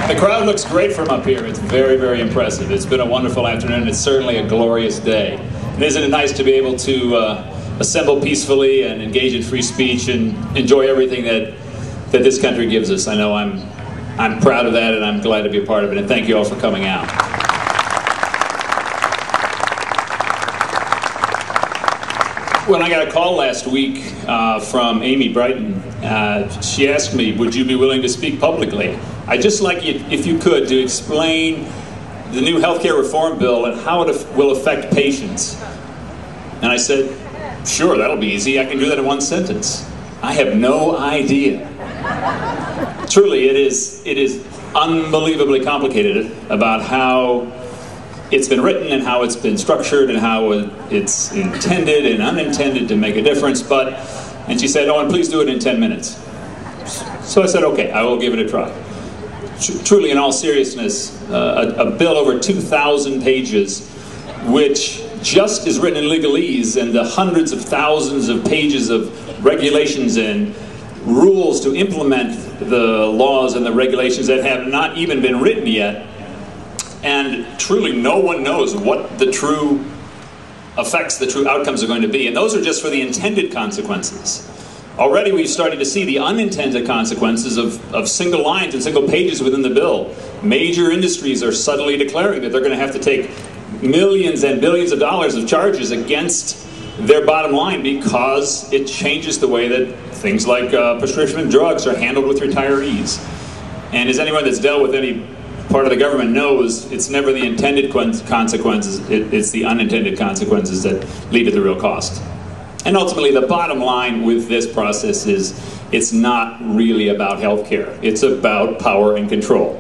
The crowd looks great from up here. It's very, very impressive. It's been a wonderful afternoon. It's certainly a glorious day. And isn't it nice to be able to assemble peacefully and engage in free speech and enjoy everything that this country gives us? I know I'm proud of that, and I'm glad to be a part of it. And thank you all for coming out. When I got a call last week from Amy Brighton, she asked me, would you be willing to speak publicly? I'd just like you, if you could, to explain the new healthcare reform bill and how it will affect patients. And I said, sure, that'll be easy. I can do that in one sentence. I have no idea. Truly, it is unbelievably complicated about how it's been written and how it's been structured and how it's intended and unintended to make a difference. And she said, oh, and please do it in 10 minutes. So I said, okay, I will give it a try. Truly, in all seriousness, a bill over 2,000 pages, which just is written in legalese, and the hundreds of thousands of pages of regulations and rules to implement the laws and the regulations that have not even been written yet. And truly, no one knows what the true effects, the true outcomes are going to be. And those are just for the intended consequences. Already we've started to see the unintended consequences of single lines and single pages within the bill. Major industries are subtly declaring that they're going to have to take millions and billions of dollars of charges against their bottom line because it changes the way that things like prescription drugs are handled with retirees. And as anyone that's dealt with any part of the government knows, it's never the intended consequences, it's the unintended consequences that lead to the real cost. And ultimately, the bottom line with this process is it's not really about healthcare. It's about power and control.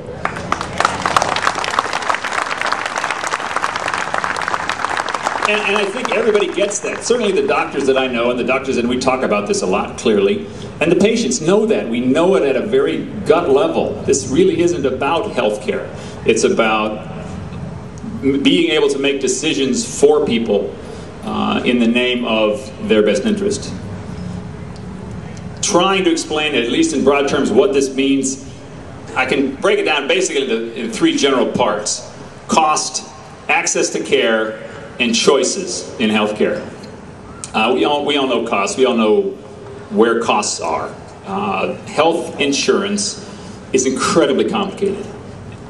And I think everybody gets that. Certainly the doctors that I know, and the doctors, and we talk about this a lot clearly, and the patients know that. We know it at a very gut level. This really isn't about healthcare. It's about being able to make decisions for people in the name of their best interest. Trying to explain, at least in broad terms, what this means, I can break it down basically in three general parts: cost, access to care, and choices in healthcare. We all know costs. We all know where costs are. Health insurance is incredibly complicated.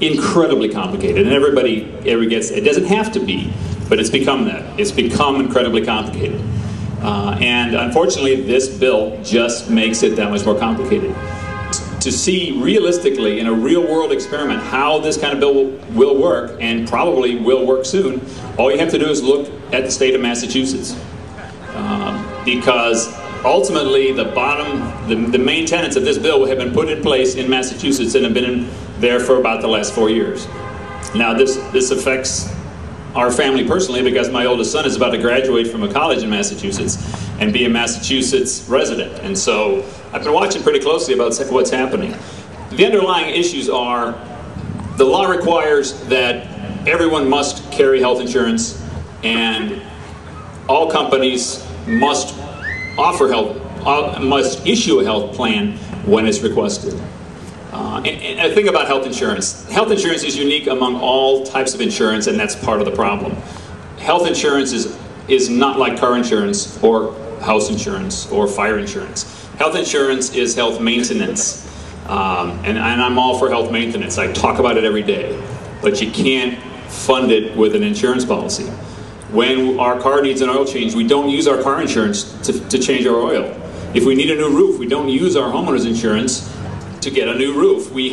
Incredibly complicated, and everybody gets it. It doesn't have to be, but it's become that. It's become incredibly complicated. And unfortunately, this bill just makes it that much more complicated. To see realistically, in a real-world experiment, how this kind of bill will work, and probably will work soon, all you have to do is look at the state of Massachusetts. Because ultimately, the main tenets of this bill have been put in place in Massachusetts and have been there for about the last 4 years. Now, this affects our family personally because my oldest son is about to graduate from a college in Massachusetts and be a Massachusetts resident. And so I've been watching pretty closely about what's happening. The underlying issues are the law requires that everyone must carry health insurance, and all companies must must issue a health plan when it's requested. And I think about health insurance. Health insurance is unique among all types of insurance, and that's part of the problem. Health insurance is not like car insurance or house insurance or fire insurance. Health insurance is health maintenance. And I'm all for health maintenance. I talk about it every day. But you can't fund it with an insurance policy. When our car needs an oil change, we don't use our car insurance to change our oil. If we need a new roof, we don't use our homeowner's insurance to get a new roof. We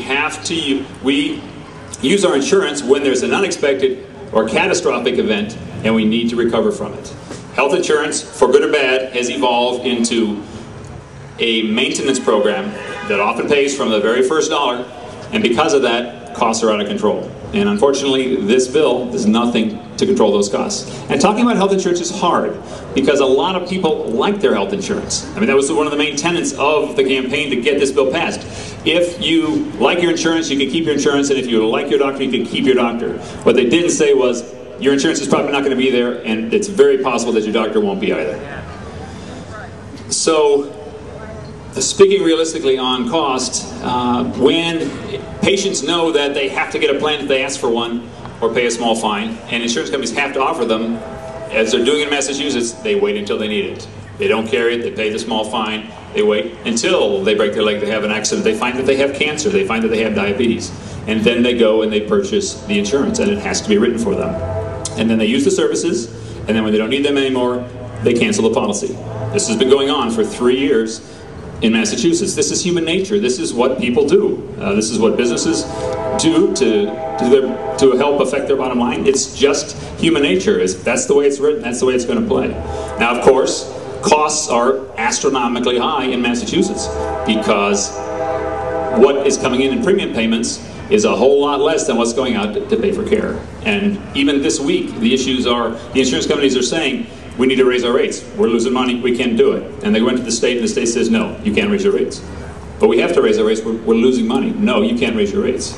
use our insurance when there's an unexpected or catastrophic event and we need to recover from it. Health insurance, for good or bad, has evolved into a maintenance program that often pays from the very first dollar, and because of that, costs are out of control. And unfortunately, this bill does nothing to control those costs. And talking about health insurance is hard because a lot of people like their health insurance. I mean, that was one of the main tenets of the campaign to get this bill passed. If you like your insurance, you can keep your insurance, and if you like your doctor, you can keep your doctor. What they didn't say was, your insurance is probably not going to be there, and it's very possible that your doctor won't be either. So Speaking realistically on cost, when patients know that they have to get a plan if they ask for one or pay a small fine, and insurance companies have to offer them, as they're doing in Massachusetts, they wait until they need it. They don't carry it, they pay the small fine, they wait until they break their leg, they have an accident, they find that they have cancer, they find that they have diabetes, and then they go and they purchase the insurance, and it has to be written for them. And then they use the services, and then when they don't need them anymore, they cancel the policy. This has been going on for 3 years in Massachusetts. This is human nature. This is what people do. This is what businesses do to help affect their bottom line. It's just human nature. That's the way it's written. That's the way it's going to play. Now, of course, costs are astronomically high in Massachusetts because what is coming in premium payments is a whole lot less than what's going out to pay for care. And even this week, the issues are, the insurance companies are saying, we need to raise our rates. We're losing money, we can't do it. And they went to the state and the state says, no, you can't raise your rates. But we have to raise our rates, we're losing money. No, you can't raise your rates.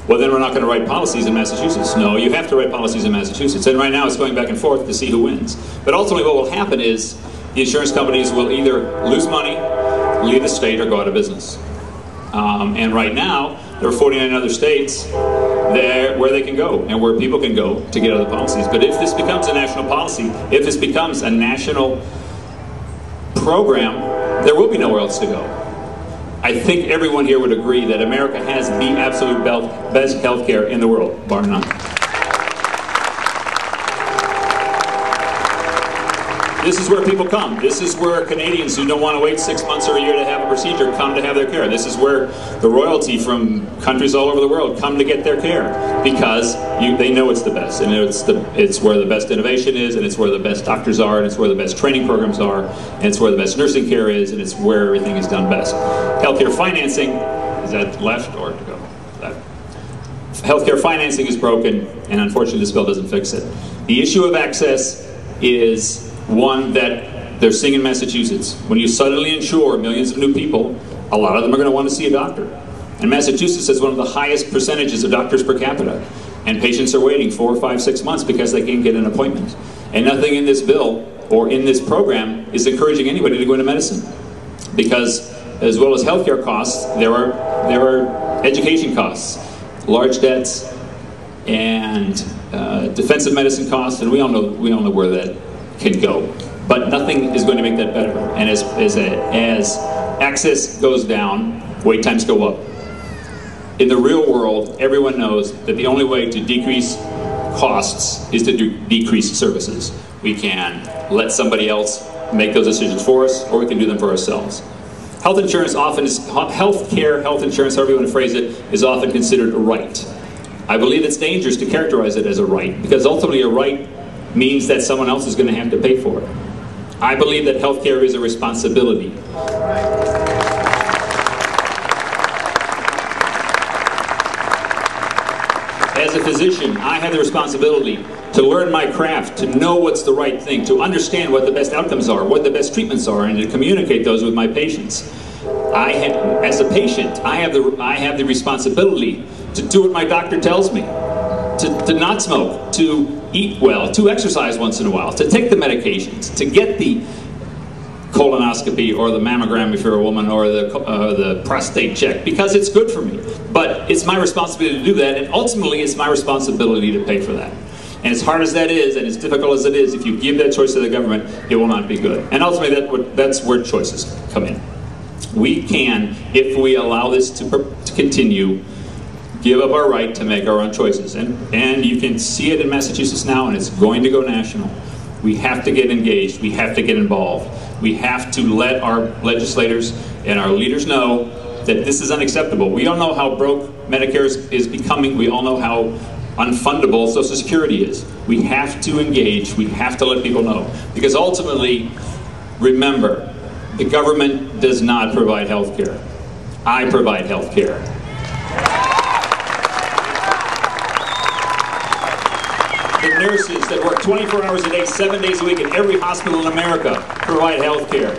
Well, then we're not going to write policies in Massachusetts. No, you have to write policies in Massachusetts. And right now it's going back and forth to see who wins. But ultimately what will happen is the insurance companies will either lose money, leave the state, or go out of business. And right now, there are 49 other states there where they can go and where people can go to get other policies. But if this becomes a national policy, if this becomes a national program, there will be nowhere else to go. I think everyone here would agree that America has the absolute best health care in the world, bar none. This is where people come. This is where Canadians who don't want to wait 6 months or a year to have a procedure come to have their care. This is where the royalty from countries all over the world come to get their care because they know it's the best, and it's where the best innovation is, and it's where the best doctors are, and it's where the best training programs are, and it's where the best nursing care is, and it's where everything is done best. Healthcare financing, is that left or to go? Left. Healthcare financing is broken, and unfortunately this bill doesn't fix it. The issue of access is one that they're seeing in Massachusetts. When you suddenly insure millions of new people, a lot of them are going to want to see a doctor. And Massachusetts has one of the highest percentages of doctors per capita. And patients are waiting 4, 5, 6 months because they can't get an appointment. And nothing in this bill or in this program is encouraging anybody to go into medicine. Because as well as healthcare costs, there are education costs, large debts, and defensive medicine costs, and we all know where that can go. But nothing is going to make that better. And as access goes down, wait times go up. In the real world, everyone knows that the only way to decrease costs is to decrease services. We can let somebody else make those decisions for us, or we can do them for ourselves. Health insurance often is, health insurance, however you want to phrase it, is often considered a right. I believe it's dangerous to characterize it as a right, because ultimately a right means that someone else is going to have to pay for it. I believe that healthcare is a responsibility. As a physician, I have the responsibility to learn my craft, to know what's the right thing, to understand what the best outcomes are, what the best treatments are, and to communicate those with my patients. As a patient, I have the responsibility to do what my doctor tells me, to not smoke, to eat well, to exercise once in a while, to take the medications, to get the colonoscopy or the mammogram if you're a woman, or the prostate check, because it's good for me. But it's my responsibility to do that, and ultimately it's my responsibility to pay for that. And as hard as that is, and as difficult as it is, if you give that choice to the government, it will not be good. And ultimately that's where choices come in. We can, if we allow this to continue, give up our right to make our own choices. And you can see it in Massachusetts now, and it's going to go national. We have to get engaged. We have to get involved. We have to let our legislators and our leaders know that this is unacceptable. We all know how broke Medicare is becoming. We all know how unfundable Social Security is. We have to engage. We have to let people know. Because ultimately, remember, the government does not provide health care. I provide health care. The nurses that work 24 hours a day, 7 days a week in every hospital in America provide health care.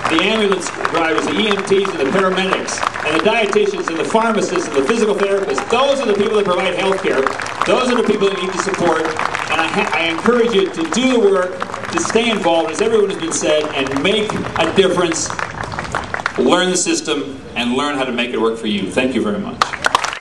The ambulance drivers, the EMTs and the paramedics, and the dietitians and the pharmacists and the physical therapists, those are the people that provide health care. Those are the people that need to support. And I encourage you to do the work, to stay involved, as everyone has been said, and make a difference learn the system and learn how to make it work for you. Thank you very much.